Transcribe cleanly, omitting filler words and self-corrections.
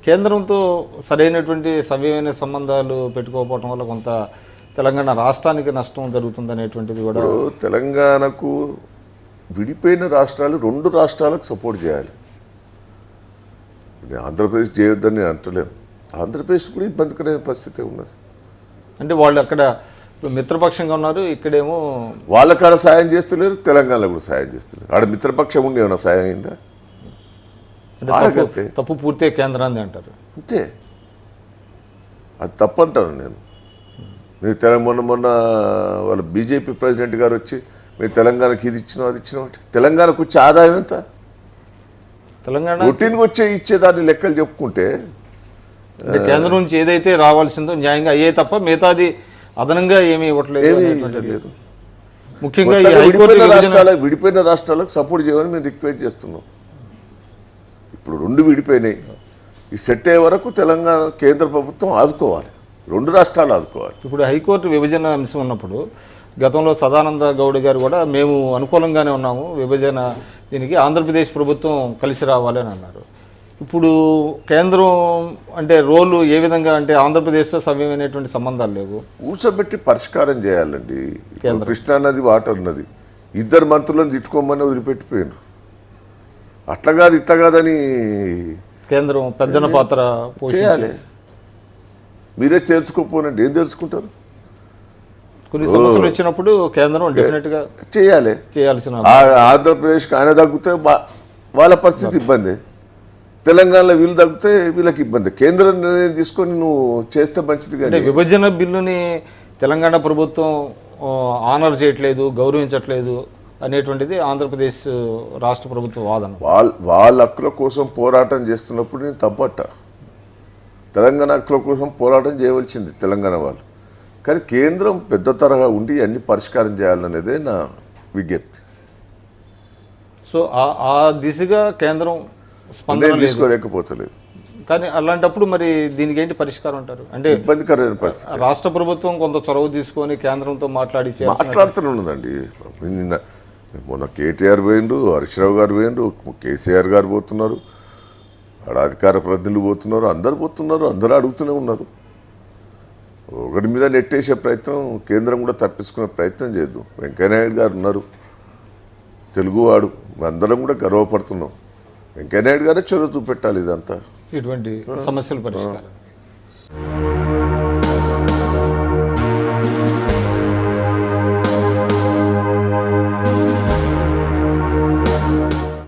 కేంద్రంతో సరైనటువంటి సవ్యమైన సంబంధాలు పెట్టుకోకపోవడం వల్ల కొంత తెలంగాణ రాష్ట్రానికి నష్టం జరుగుతుంది అనేటువంటిది కూడా. తెలంగాణకు విడిపోయిన రాష్ట్రాలు 2 రాష్ట్రాలకు సపోర్ట్ చేయాలి. ఆంధ్రప్రదేశ్ చేయొద్దని నేను అంటలేను. ఆంధ్రప్రదేశ్ కూడా ఇబ్బందికరమైన పరిస్థితి ఉన్నది. అంటే వాళ్ళు అక్కడ మిత్రపక్షంగా ఉన్నారు, ఇక్కడేమో వాళ్ళకాడ సాయం చేస్తలేరు, తెలంగాణలో కూడా సాయం చేస్తలేరు. ఆడ మిత్రపక్షం ఉండి ఏమైనా సాయం అయిందా? తప్పు పూర్తిగా కేంద్రాన్ని అంటారు. అంతే, అది తప్పంటాను నేను. మొన్న వాళ్ళ బీజేపీ ప్రెసిడెంట్ గారు వచ్చి మీరు తెలంగాణకి ఇది ఇచ్చినాం అది ఇచ్చినాం అంటే తెలంగాణకు వచ్చే ఆదాయం ఎంత? తెలంగాణ రొటీన్కి ఇచ్చేదాన్ని లెక్కలు చెప్పుకుంటే కేంద్రం నుంచి ఏదైతే రావాల్సిందో న్యాయంగా అయ్యే తప్ప మిగతాది అదనంగా ఏమీ ఇవ్వట్లేదు. ముఖ్యంగా విడిపోయిన రాష్ట్రాలకు సపోర్ట్ చేయమని మేము రిక్వెస్ట్ చేస్తున్నాం. ఇప్పుడు 2 విడిపోయినాయి. ఈ సెట్ అయ్యే వరకు తెలంగాణ కేంద్ర ప్రభుత్వం ఆదుకోవాలి, 2 రాష్ట్రాలు ఆదుకోవాలి. ఇప్పుడు హైకోర్టు విభజన అంశం ఉన్నప్పుడు గతంలో సదానంద గౌడ్ గారు కూడా మేము అనుకూలంగానే ఉన్నాము విభజన దీనికి, ఆంధ్రప్రదేశ్ ప్రభుత్వం కలిసి రావాలి అని అన్నారు. ఇప్పుడు కేంద్రం అంటే రోలు ఏ విధంగా అంటే ఆంధ్రప్రదేశ్తో సవ్యమైనటువంటి సంబంధాలు లేవు. కూర్చోబెట్టి పరిష్కారం చేయాలండి. కృష్ణానది వాటర్ ఉన్నది, 2 మంత్రులను తిట్టుకోమని వదిలిపెట్టిపోయినారు. అట్లా కాదు ఇట్లా కాదని కేంద్రం పెద్దన పాత్ర చేయాలి. మీరే చేర్చుకోపోనండి, ఏం తెలుసుకుంటారు? కొన్ని సమస్యలు వచ్చినప్పుడు కేంద్రం డెఫినెట్ గా చేయాల్సిన. ఆంధ్రప్రదేశ్కి ఆయన తగ్గితే వాళ్ళ పరిస్థితి ఇబ్బంది, తెలంగాణలో వీళ్ళు తగ్గితే వీళ్ళకి ఇబ్బంది. కేంద్రం నిర్ణయం తీసుకొని నువ్వు చేస్తే మంచిది. కానీ విభజన బిల్లుని తెలంగాణ ప్రభుత్వం ఆనర్ చేయట్లేదు, గౌరవించట్లేదు అనేటువంటిది ఆంధ్రప్రదేశ్ రాష్ట్ర ప్రభుత్వ వాదన. వాళ్ళ హక్కుల కోసం పోరాటం చేస్తున్నప్పుడు నేను తప్పట్ట. తెలంగాణ హక్కుల కోసం పోరాటం చేయవలసింది తెలంగాణ వాళ్ళు. కానీ కేంద్రం పెద్ద తరహా ఉండి అన్ని పరిష్కారం చేయాలనేదే నా విజ్ఞప్తి. సో ఆ దిశగా కేంద్రం స్పందన తీసుకోలేకపోతలేదు. కానీ అలాంటప్పుడు మరి దీనికి ఏంటి పరిష్కారం అంటారు? అంటే ఇబ్బందికరమైన పరిస్థితి. రాష్ట్ర ప్రభుత్వం కొంత చొరవ తీసుకొని కేంద్రంతో మాట్లాడుతూనే ఉన్నదండి. మొన్న కేటీఆర్ పోయిండు, హరీష్ రావు గారు పోయిండు, కేసీఆర్ గారు పోతున్నారు, ఆడ అధికార ప్రతినిధులు పోతున్నారు, అందరు పోతున్నారు, అందరూ అడుగుతూనే ఉన్నారు. ఒకటి మీద నెట్టేసే ప్రయత్నం కేంద్రం కూడా తప్పించుకునే ప్రయత్నం చేద్దాం. వెంకయ్యనాయుడు గారు ఉన్నారు, తెలుగువాడు, అందరం కూడా గర్వపడుతున్నాం. వెంకయ్యనాయుడు గారే చొరవ చూపెట్టాలి ఇదంతా, ఇటువంటి సమస్యల పరిష్కారం.